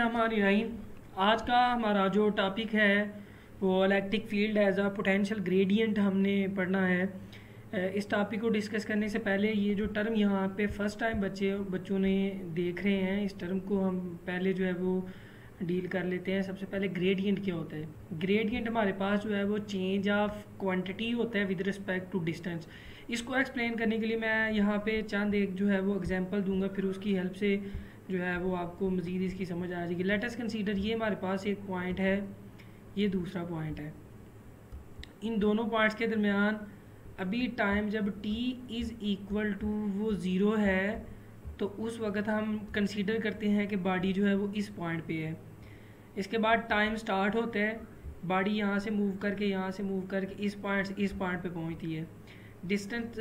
बिस्मिल्लाहिर्रहमानिर्रहीम। आज का हमारा जो टॉपिक है वो electric field as a potential gradient हमने पढ़ना है। इस टॉपिक को डिस्कस करने से पहले ये जो टर्म यहाँ पे फर्स्ट टाइम बच्चों ने देख रहे हैं, इस टर्म को हम पहले जो है वो डील कर लेते हैं। सबसे पहले ग्रेडियंट क्या होता है। ग्रेडियंट हमारे पास जो है वो चेंज ऑफ क्वांटिटी होता है विद रिस्पेक्ट टू डिस्टेंस। इसको एक्सप्लेन करने के लिए मैं यहाँ पे चंद एक जो है वो एग्जांपल दूंगा, फिर उसकी हेल्प से जो है वो आपको मज़ीद इसकी समझ आ जाएगी। लेट अस कंसीडर, ये हमारे पास एक पॉइंट है, ये दूसरा पॉइंट है। इन दोनों पॉइंट्स के दरमियान अभी टाइम जब t इज़ इक्वल टू वो ज़ीरो है तो उस वक़्त हम कंसीडर करते हैं कि बॉडी जो है वो इस पॉइंट पे है। इसके बाद टाइम स्टार्ट होता है, बॉडी यहाँ से मूव करके इस पॉइंट पे पहुँचती है। डिस्टेंस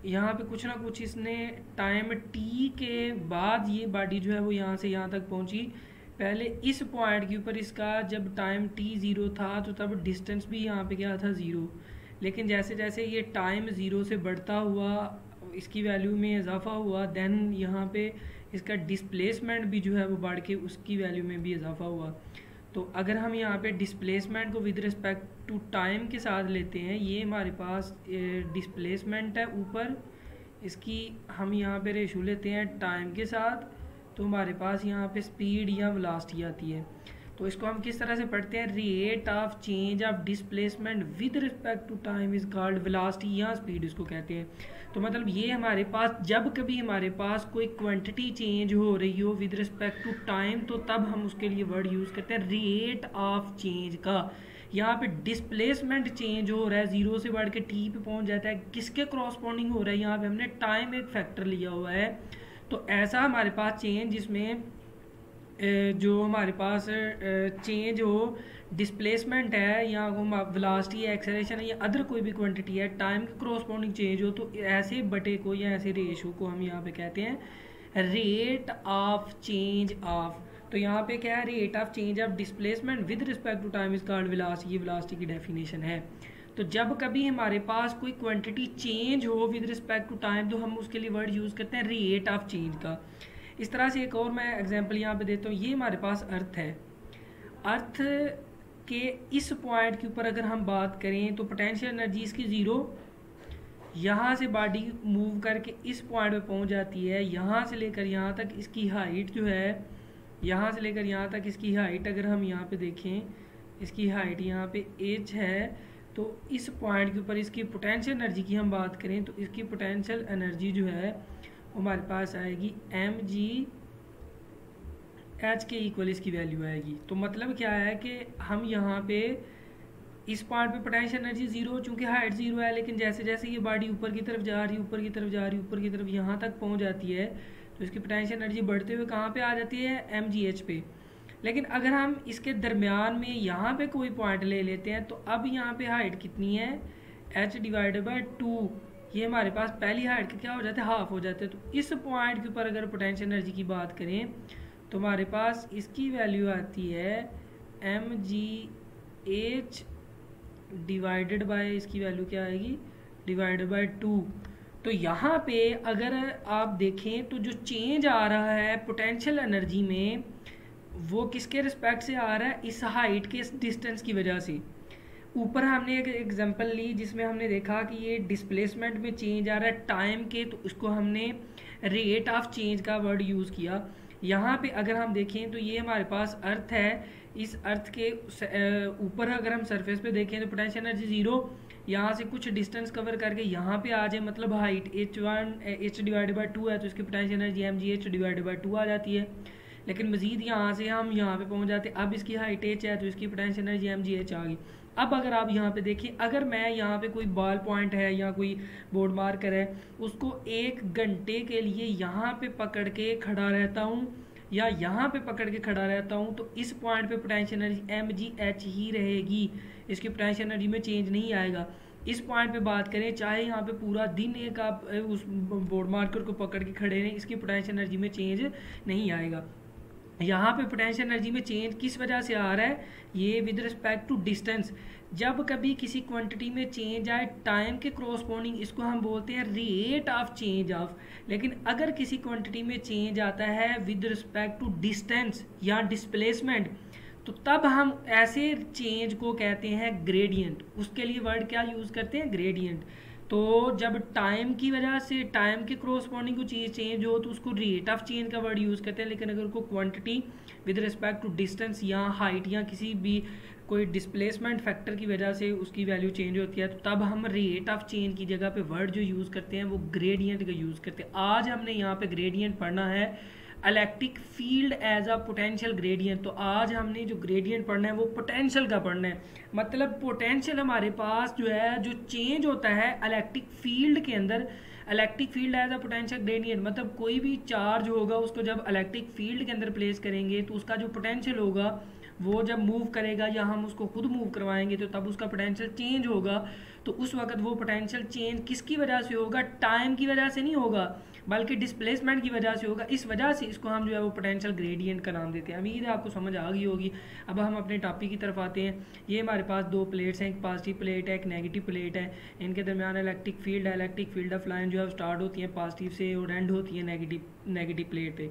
यहाँ पे कुछ ना कुछ इसने टाइम t के बाद ये बॉडी जो है वो यहाँ से यहाँ तक पहुँची। पहले इस पॉइंट के ऊपर इसका जब टाइम t ज़ीरो था तो तब डिस्टेंस भी यहाँ पे क्या था, ज़ीरो। लेकिन जैसे जैसे ये टाइम ज़ीरो से बढ़ता हुआ, इसकी वैल्यू में इजाफा हुआ, देन यहाँ पे इसका डिस्प्लेसमेंट भी जो है वो बढ़ के उसकी वैल्यू में भी इजाफा हुआ। तो अगर हम यहाँ पे डिस्प्लेसमेंट को विद रिस्पेक्ट टू टाइम के साथ लेते हैं, ये हमारे पास डिस्प्लेसमेंट है ऊपर, इसकी हम यहाँ पे रेशो लेते हैं टाइम के साथ, तो हमारे पास यहाँ पे स्पीड या वेलोसिटी आती है। तो इसको हम किस तरह से पढ़ते हैं, rate of change of displacement with respect to time is called velocity या स्पीड इसको कहते हैं। तो मतलब ये हमारे पास जब कभी हमारे पास कोई क्वांटिटी चेंज हो रही हो विद रिस्पेक्ट टू टाइम, तो तब हम उसके लिए वर्ड यूज़ करते हैं रेट ऑफ चेंज का। यहाँ पे डिस्प्लेसमेंट चेंज हो रहा है, ज़ीरो से बढ़ के टी पे पहुँच जाता है, किसके क्रॉसपोंडिंग हो रहा है, यहाँ पे हमने टाइम एक फैक्टर लिया हुआ है। तो ऐसा हमारे पास चेंज जिसमें जो हमारे पास चेंज हो, डिस्प्लेसमेंट है या वेलोसिटी है, एक्सेलरेशन है या अदर कोई भी क्वांटिटी है, टाइम के क्रॉसपोंडिंग चेंज हो, तो ऐसे बटे को या ऐसे रेशो को हम यहाँ पे कहते हैं रेट ऑफ चेंज ऑफ। तो यहाँ पे क्या है, rate of change of displacement with respect to time is called velocity. ये वेलोसिटी की डेफिनेशन है। तो जब कभी हमारे पास कोई क्वांटिटी चेंज हो विद रिस्पेक्ट टू टाइम, तो हम उसके लिए वर्ड यूज़ करते हैं रेट ऑफ चेंज का। इस तरह से एक और मैं एग्जांपल यहाँ पे देता हूँ। ये हमारे पास अर्थ है, अर्थ के इस पॉइंट के ऊपर अगर हम बात करें तो पोटेंशियल एनर्जी इसकी ज़ीरो, यहाँ से बॉडी मूव करके इस पॉइंट पे पहुँच जाती है। यहाँ से लेकर यहाँ तक इसकी हाइट जो है, यहाँ से लेकर यहाँ तक इसकी हाइट अगर हम यहाँ पे देखें, इसकी हाइट यहाँ पे h है, तो इस पॉइंट के ऊपर इसकी पोटेंशियल एनर्जी की हम बात करें तो इसकी पोटेंशियल एनर्जी जो है हमारे पास आएगी mg h के इक्वल इसकी वैल्यू आएगी। तो मतलब क्या है कि हम यहाँ पे इस पॉइंट पे पोटेंशियल एनर्जी ज़ीरो, चूँकि हाइट ज़ीरो है, लेकिन जैसे जैसे ये बॉडी ऊपर की तरफ जा रही है, ऊपर की तरफ यहाँ तक पहुँच जाती है, तो इसकी पोटेंशियल एनर्जी बढ़ते हुए कहाँ पे आ जाती है, mgh पे। लेकिन अगर हम इसके दरमियान में यहाँ पे कोई पॉइंट ले लेते हैं, तो अब यहाँ पे हाइट कितनी है, h डिवाइडेड बाई 2। ये हमारे पास पहली हाइट के क्या हो जाते हैं, हाफ हो जाते हैं। तो इस पॉइंट के ऊपर अगर पोटेंशियल एनर्जी की बात करें तो हमारे पास इसकी वैल्यू आती है mgh डिवाइडेड बाय, इसकी वैल्यू क्या आएगी, डिवाइडेड बाय 2। तो यहाँ पे अगर आप देखें तो जो चेंज आ रहा है पोटेंशियल एनर्जी में, वो किसके रिस्पेक्ट से आ रहा है, इस हाइट के इस डिस्टेंस की वजह से। ऊपर हमने एक एग्जांपल ली जिसमें हमने देखा कि ये डिस्प्लेसमेंट में चेंज आ रहा है टाइम के, तो उसको हमने रेट ऑफ चेंज का वर्ड यूज़ किया। यहाँ पे अगर हम देखें तो ये हमारे पास अर्थ है, इस अर्थ के ऊपर अगर हम सरफेस पे देखें तो पोटेंशियल एनर्जी ज़ीरो, यहाँ से कुछ डिस्टेंस कवर करके यहाँ पे आ जाए, मतलब हाइट h डिवाइडेड बाई 2 है, तो इसकी potential energy mgh divided by 2 आ जाती है। लेकिन मज़ीद यहाँ से हम यहाँ पे पहुँच जाते, अब इसकी हाइट h है तो इसकी पोटेंशियल एनर्जी mgh आ गई। अब अगर आप यहाँ पे देखें, अगर मैं यहाँ पे कोई बॉल पॉइंट है या कोई बोर्ड मार्कर है, उसको 1 घंटे के लिए यहाँ पे पकड़ के खड़ा रहता हूँ या यहाँ पे पकड़ के खड़ा रहता हूँ, तो इस पॉइंट पे पोटेंशियल एनर्जी mgh ही रहेगी, इसकी पोटेंशियल एनर्जी में चेंज नहीं आएगा। इस पॉइंट पे बात करें, चाहे यहाँ पे पूरा दिन एक आप उस बोर्ड मार्कर को पकड़ के खड़े रहें, इसकी पोटेंशियल एनर्जी में चेंज नहीं आएगा। यहाँ पे पोटेंशियल एनर्जी में चेंज किस वजह से आ रहा है, ये विद रिस्पेक्ट टू डिस्टेंस। जब कभी किसी क्वांटिटी में चेंज आए टाइम के क्रॉसपोंडिंग, इसको हम बोलते हैं रेट ऑफ चेंज ऑफ। लेकिन अगर किसी क्वांटिटी में चेंज आता है विद रिस्पेक्ट टू डिस्टेंस या डिस्प्लेसमेंट, तो तब हम ऐसे चेंज को कहते हैं ग्रेडियंट। उसके लिए वर्ड क्या यूज़ करते हैं, ग्रेडियंट। तो जब टाइम की वजह से टाइम के क्रॉसपोंडिंग को चीज़ चेंज हो तो उसको रेट ऑफ चेंज का वर्ड यूज़ करते हैं। लेकिन अगर को quantity with respect to distance या हाइट या किसी भी कोई डिस्प्लेसमेंट फैक्टर की वजह से उसकी वैल्यू चेंज होती है, तो तब हम रेट ऑफ चेंज की जगह पे वर्ड जो यूज़ करते हैं वो ग्रेडियंट का यूज़ करते हैं। आज हमने यहाँ पे ग्रेडियंट पढ़ना है, electric field as a potential gradient. तो आज हमने जो ग्रेडियंट पढ़ना है वो पोटेंशियल का पढ़ना है। मतलब पोटेंशियल हमारे पास जो है, जो चेंज होता है इलेक्ट्रिक फील्ड के अंदर, electric field as a potential gradient. मतलब कोई भी चार्ज होगा उसको जब इलेक्ट्रिक फील्ड के अंदर प्लेस करेंगे तो उसका जो पोटेंशियल होगा वो जब मूव करेगा या हम उसको खुद मूव करवाएंगे तो तब उसका पोटेंशियल चेंज होगा। तो उस वक्त वो पोटेंशियल चेंज किसकी वजह से होगा, टाइम की वजह से नहीं होगा बल्कि डिस्प्लेसमेंट की वजह से होगा। इस वजह से इसको हम जो है वो पोटेंशियल ग्रेडियंट का नाम देते हैं। उम्मीद है आपको समझ आ गई होगी। अब हम अपने टॉपिक की तरफ आते हैं। ये हमारे पास दो प्लेट्स हैं, एक पॉजिटिव प्लेट है, एक नेगेटिव प्लेट है। इनके दरमियान इलेक्ट्रिक फील्ड है। इलेक्ट्रिक फील्ड ऑफ लाइन जो है स्टार्ट होती है पॉजिटिव से और एंड होती है नेगेटिव प्लेट पे।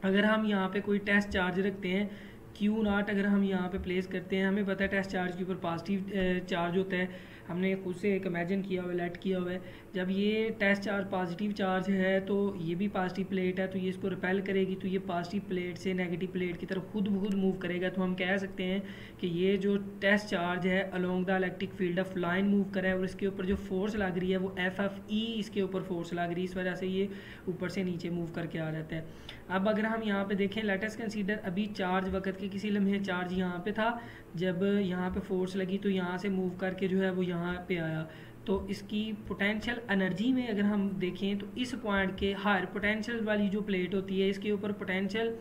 अगर हम यहाँ पे कोई टेस्ट चार्ज रखते हैं Q0, अगर हम यहाँ पे प्लेस करते हैं, हमें पता है टेस्ट चार्ज के ऊपर पॉजिटिव चार्ज होता है। हमने खुद से एक इमेजिन किया हुआ है, लेट किया हुआ है। जब ये टेस्ट चार्ज पॉजिटिव चार्ज है तो ये भी पॉजिटिव प्लेट है, तो ये इसको रिपेल करेगी, तो ये पॉजिटिव प्लेट से नेगेटिव प्लेट की तरफ खुद ब खुद मूव करेगा। तो हम कह सकते हैं कि ये जो टेस्ट चार्ज है along the electric field of line move कर रहा है और इसके ऊपर जो फोर्स लग रही है वो FFE इसके ऊपर फोर्स लग रही है। इस वजह से ये ऊपर से नीचे मूव करके आ जाता है। अब अगर हम यहाँ पे देखें, लेट अस कंसीडर अभी चार्ज वक्त के किसी लम्हे चार्ज यहाँ पे था, जब यहाँ पे फोर्स लगी तो यहाँ से मूव करके जो है वो यहाँ पे आया। तो इसकी पोटेंशियल एनर्जी में अगर हम देखें तो इस पॉइंट के हायर पोटेंशियल वाली जो प्लेट होती है इसके ऊपर पोटेंशियल,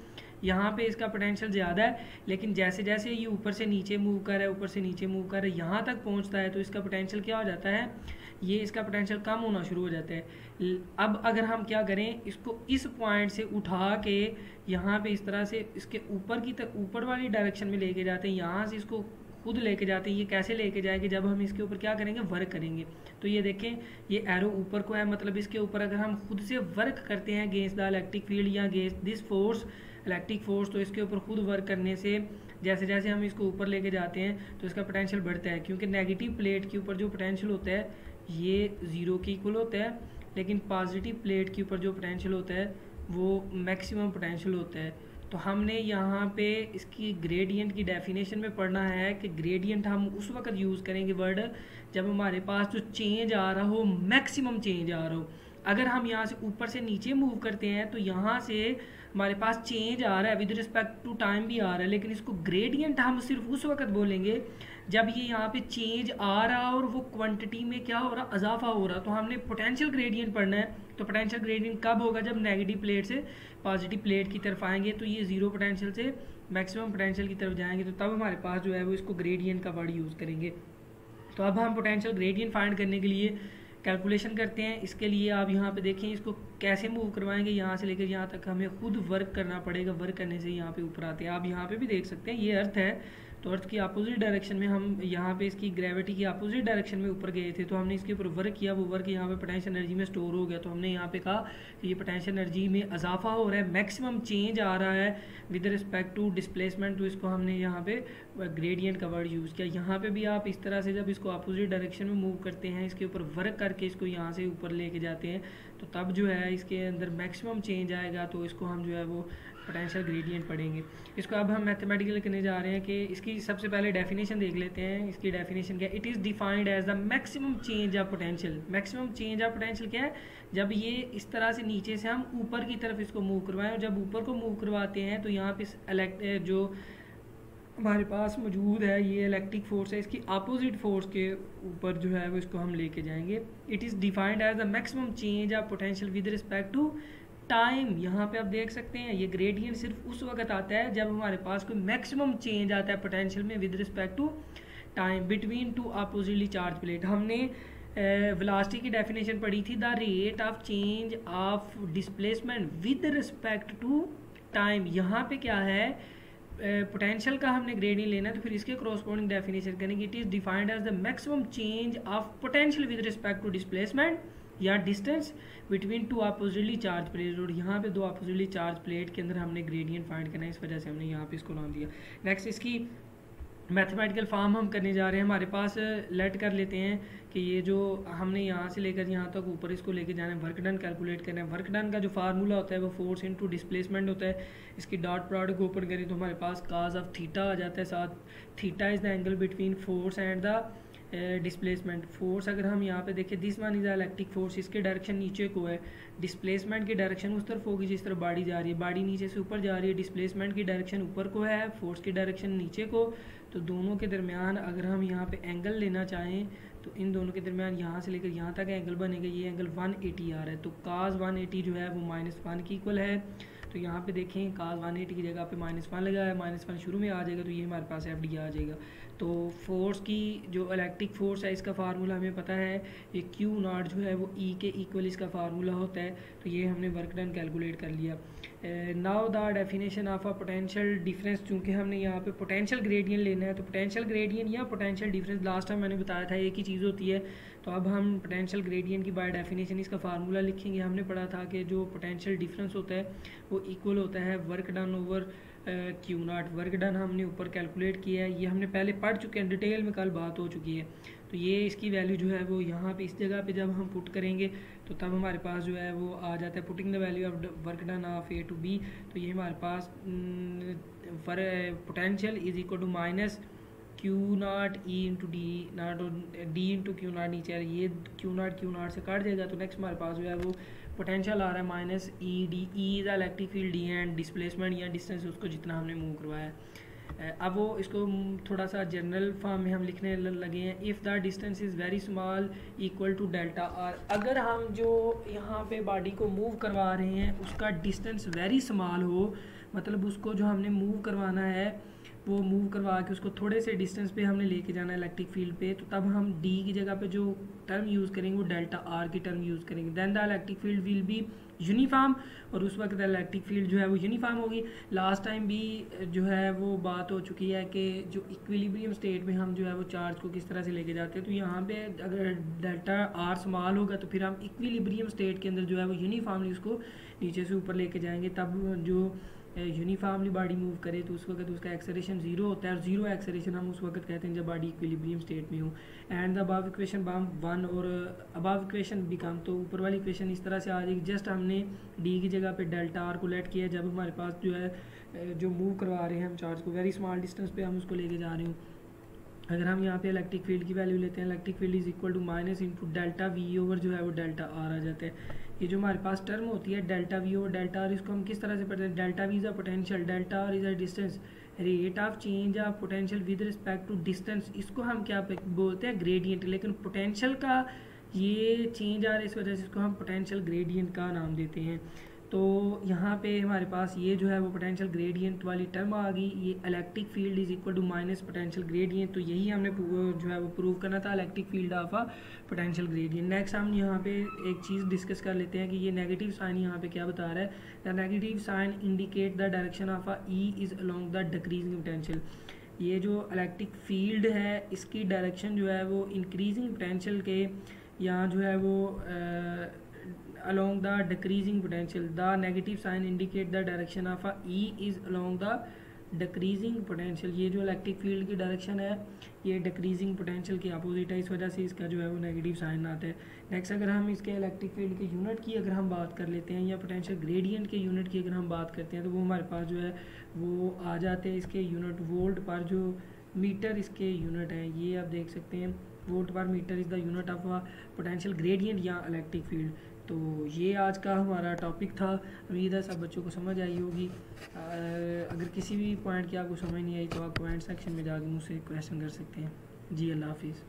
यहाँ पे इसका पोटेंशियल ज़्यादा है। लेकिन जैसे जैसे ये ऊपर से नीचे मूव कर रहा है, ऊपर से नीचे मूव कर रहा है, यहाँ तक पहुँचता है तो इसका पोटेंशियल क्या हो जाता है, ये इसका पोटेंशियल कम होना शुरू हो जाता है। अब अगर हम क्या करें, इसको इस पॉइंट से उठा के यहाँ पे इस तरह से इसके ऊपर की ऊपर वाली डायरेक्शन में लेके जाते हैं, यहाँ से इसको खुद लेके जाते हैं। ये कैसे लेके जाएंगे, जब हम इसके ऊपर क्या करेंगे, वर्क करेंगे। तो ये देखें ये एरो ऊपर को है, मतलब इसके ऊपर अगर हम खुद से वर्क करते हैं अगेंस्ट द इलेक्ट्रिक फील्ड या against this force, electric force, तो इसके ऊपर खुद वर्क करने से जैसे जैसे हम इसको ऊपर लेके जाते हैं तो इसका पोटेंशियल बढ़ता है। क्योंकि नेगेटिव प्लेट के ऊपर जो पोटेंशियल होता है ये 0 के इक्वल होता है, लेकिन पॉजिटिव प्लेट के ऊपर जो पोटेंशियल होता है वो मैक्सिमम पोटेंशियल होता है। तो हमने यहाँ पे इसकी ग्रेडियंट की डेफिनेशन में पढ़ना है कि ग्रेडियंट हम उस वक्त यूज़ करेंगे वर्ड जब हमारे पास जो चेंज आ रहा हो मैक्सिमम चेंज आ रहा हो। अगर हम यहाँ से ऊपर से नीचे मूव करते हैं तो यहाँ से हमारे पास चेंज आ रहा है विद रिस्पेक्ट टू टाइम भी आ रहा है, लेकिन इसको ग्रेडियंट हम सिर्फ उस वक्त बोलेंगे जब ये यहाँ पे चेंज आ रहा और वो क्वांटिटी में क्या हो रहा, इजाफा हो रहा। तो हमने पोटेंशियल ग्रेडियंट पढ़ना है। तो पोटेंशियल ग्रेडियंट कब होगा, जब नेगेटिव प्लेट से पॉजिटिव प्लेट की तरफ आएंगे तो ये 0 पोटेंशियल से मैक्सिमम पोटेंशियल की तरफ जाएंगे, तो तब हमारे पास जो है वो इसको ग्रेडियंट का वर्ड यूज़ करेंगे। तो अब हम पोटेंशियल ग्रेडियंट फाइंड करने के लिए कैलकुलेशन करते हैं। इसके लिए आप यहाँ पे देखें इसको कैसे मूव करवाएंगे, यहाँ से लेकर यहाँ तक हमें खुद वर्क करना पड़ेगा। वर्क करने से यहाँ पे ऊपर आते हैं। आप यहाँ पे भी देख सकते हैं ये अर्थ है, तो अर्थ की अपोजिट डायरेक्शन में हम यहाँ पे इसकी ग्रेविटी की अपोजिट डायरेक्शन में ऊपर गए थे, तो हमने इसके ऊपर वर्क किया, वो वर्क यहाँ पे पोटेंशियल एनर्जी में स्टोर हो गया। तो हमने यहाँ पे कहा कि ये पोटेंशियल एनर्जी में इजाफा हो रहा है, मैक्सिमम चेंज आ रहा है विद रिस्पेक्ट टू डिस्प्लेसमेंट, तो इसको हमने यहाँ पे ग्रेडियंट का वर्ड यूज़ किया। यहाँ पे भी आप इस तरह से जब इसको अपोजिट डायरेक्शन में मूव करते हैं, इसके ऊपर वर्क करके इसको यहाँ से ऊपर लेके जाते हैं, तो तब जो है इसके अंदर मैक्सिमम चेंज आएगा। तो इसको हम जो है वो पोटेंशियल ग्रेडियंट पढ़ेंगे। इसको अब हम मैथमेटिकल करने जा रहे हैं कि इसकी सबसे पहले डेफिनेशन देख लेते हैं। इसकी डेफिनेशन क्या है, it is defined as the maximum change of potential. Maximum change of potential क्या है, जब ये इस तरह से नीचे से हम ऊपर की तरफ इसको मूव करवाएं, और जब ऊपर को मूव करवाते हैं तो यहाँ पे जो हमारे पास मौजूद है ये इलेक्ट्रिक फोर्स है, इसकी अपोजिट फोर्स के ऊपर जो है वो इसको हम लेके जाएंगे। It is defined as the maximum change of potential with respect to time. यहाँ पे आप देख सकते हैं ये ग्रेडियंट सिर्फ उस वक्त आता है जब हमारे पास कोई मैक्सिमम चेंज आता है पोटेंशियल में with respect to time between two oppositely charge plate. हमने वेलोसिटी की डेफिनेशन पढ़ी थी, the rate of change of displacement with respect to time. यहाँ पे क्या है, पोटेंशियल का हमने ग्रेडियंट लेना है तो फिर इसके क्रॉसपोंडिंग डेफिनेशन करेंगे। It is defined as the maximum change of potential with respect to displacement या distance between two oppositely charge plate. और यहाँ पे दो अपोजिटली चार्ज प्लेट के अंदर हमने ग्रेडियंट फाइंड करना है, इस वजह से हमने यहाँ पे इसको नाम दिया। नेक्स्ट इसकी मैथमेटिकल फॉर्म हम करने जा रहे हैं। हमारे पास लेट कर लेते हैं कि ये जो हमने यहाँ से लेकर यहाँ तक ऊपर इसको लेके जाना है, वर्क डन कैलकुलेट करना है। वर्क डन का जो फार्मूला होता है वो फोर्स इनटू डिस्प्लेसमेंट होता है। इसकी डॉट प्रोडक्ट को ओपन करें तो हमारे पास काज ऑफ थीटा आ जाता है साथ। Theta is the angle between force and the displacement. Force अगर हम यहाँ पे देखें, this one is electric force, इसके डायरेक्शन नीचे को है। डिस्प्लेसमेंट की डायरेक्शन उस तरफ होगी जिस तरफ बॉडी जा रही है, बॉडी नीचे से ऊपर जा रही है। डिस्प्लेसमेंट की डायरेक्शन ऊपर को है, फोर्स की डायरेक्शन नीचे को। तो दोनों के दरमियान अगर हम यहाँ पे एंगल लेना चाहें तो इन दोनों के दरमियान यहाँ से लेकर यहाँ तक एंगल बनेगा। ये एंगल 180 आ रहा है, तो काज 180 जो है वो -1 की इक्वल है। तो यहाँ पे देखें काज 180 की जगह पे -1 लगा है, -1 शुरू में आ जाएगा तो ये हमारे पास FD आ जाएगा। तो फोर्स की जो इलेक्ट्रिक फोर्स है इसका फार्मूला हमें पता है, ये Q0 जो है वो E के इक्वल इसका फार्मूला होता है। तो ये हमने वर्क डन कैलकुलेट कर लिया। Now the definition of a potential difference, चूँकि हमने यहाँ पे पोटेंशियल ग्रेडियंट लेना है तो पोटेंशियल ग्रेडियंट या पोटेंशियल डिफरेंस लास्ट टाइम मैंने बताया था एक ही चीज़ होती है। तो अब हम पोटेंशियल ग्रेडियंट की बाय डेफिनेशन इसका फार्मूला लिखेंगे। हमने पढ़ा था कि जो पोटेंशियल डिफरेंस होता है वो इक्वल होता है work done over Q0। Work done हमने ऊपर कैलकुलेट किया है, ये हमने पहले पढ़ चुके हैं, डिटेल में कल बात हो चुकी है। तो ये इसकी वैल्यू जो है वो यहाँ पे इस जगह पे जब हम पुट करेंगे तो तब हमारे पास जो है वो आ जाता है putting the value of work done of A to B। तो ये हमारे पास potential is equal to -Q0 E into D naught, D into Q0 नीचे आ रही है, ये Q0 से काट जाएगा। तो नेक्स्ट हमारे पास जो है वो पोटेंशियल आ रहा है -ED। E is electric field, D and displacement या डिस्टेंस उसको जितना हमने मूव करवाया है। अब वो इसको थोड़ा सा जनरल फॉर्म में हम लिखने लगे हैं। If the distance is very small equal to delta R. अगर हम जो यहाँ पे बॉडी को मूव करवा रहे हैं उसका डिस्टेंस वेरी स्मॉल हो, मतलब उसको जो हमने मूव करवाना है वो मूव करवा के उसको थोड़े से डिस्टेंस पे हमने लेके जाना है इलेक्ट्रिक फील्ड पे, तो तब हम D की जगह पे जो टर्म यूज़ करेंगे वो डेल्टा आर की टर्म यूज़ करेंगे। Then the electric field will be uniform, और उस वक्त इलेक्ट्रिक फील्ड जो है वो यूनिफॉर्म होगी। लास्ट टाइम भी जो है वो बात हो चुकी है कि जो इक्विलिब्रियम स्टेट में हम जो है वो चार्ज को किस तरह से लेके जाते हैं। तो यहाँ पे अगर डेल्टा आर स्मॉल होगा तो फिर हम इक्विलिब्रियम स्टेट के अंदर जो है वो यूनिफॉर्मली उसको नीचे से ऊपर लेके जाएंगे। तब जो यूनिफॉर्मली बॉडी मूव करे तो उस वक्त उसका एक्सेलरेशन 0 होता है, और 0 एक्सेलरेशन हम उस वक्त कहते हैं जब बॉडी इक्विलिब्रियम स्टेट में हो। एंड द अबव इक्वेशन बम 1 और अबव इक्वेशन बिकम, तो ऊपर वाली इक्वेशन इस तरह से आ जाएगी। जस्ट हमने D की जगह पे डेल्टा आर को लेट किया जब हमारे पास जो है जो मूव करवा रहे हैं हम चार्ज को वेरी स्मॉल डिस्टेंस पे हम उसको लेके जा रहे हो। अगर हम यहाँ पे इलेक्ट्रिक फील्ड की वैल्यू लेते हैं, electric field is equal to minus into delta V over जो है वो डेल्टा आर आ जाता है। ये जो हमारे पास टर्म होती है delta V over delta R, इसको हम किस तरह से पढ़ते हैं, delta V is a potential, delta R is a distance, rate of change of potential with respect to distance. इसको हम क्या बोलते हैं, ग्रेडियंट। लेकिन पोटेंशियल का ये चेंज आ रहा है इस वजह से इसको हम पोटेंशियल ग्रेडियंट का नाम देते हैं। तो यहाँ पे हमारे पास ये जो है वो पोटेंशियल ग्रेडियंट वाली टर्म आ गई। ये electric field is equal to minus potential gradient, तो यही हमने जो है वो प्रूव करना था, electric field of a potential gradient. Next हम यहाँ पे एक चीज़ डिस्कस कर लेते हैं कि ये नेगेटिव साइन यहाँ पे क्या बता रहा है। The negative sign indicate the direction of a E is along the decreasing potential. ये जो इलेक्ट्रिक फील्ड है इसकी डायरेक्शन जो है वो इंक्रीजिंग पोटेंशियल के यहाँ जो है वो along the decreasing potential. The negative sign indicate the direction of a E is along the decreasing potential. ये जो इलेक्ट्रिक फील्ड की डायरेक्शन है ये डिक्रीजिंग पोटेंशियल की अपोजिट है, इस वजह से इसका जो है वो नेगेटिव साइन आता है। नेक्स्ट अगर हम इसके इलेक्ट्रिक फील्ड के यूनिट की अगर हम बात कर लेते हैं या पोटेंशियल ग्रेडियंट के यूनिट की अगर हम बात करते हैं तो वो हमारे पास जो है वो आ जाते हैं इसके यूनिट वोल्ट पर, जो मीटर इसके यूनिट हैं ये आप देख सकते हैं, volt per metre is the unit of a potential gradient या इलेक्ट्रिक फील्ड। तो ये आज का हमारा टॉपिक था, उम्मीद है सब बच्चों को समझ आई होगी। अगर किसी भी पॉइंट की आपको समझ नहीं आई तो आप कमेंट सेक्शन में जाकर मुझसे क्वेश्चन कर सकते हैं। जी अल्लाह हाफिज़।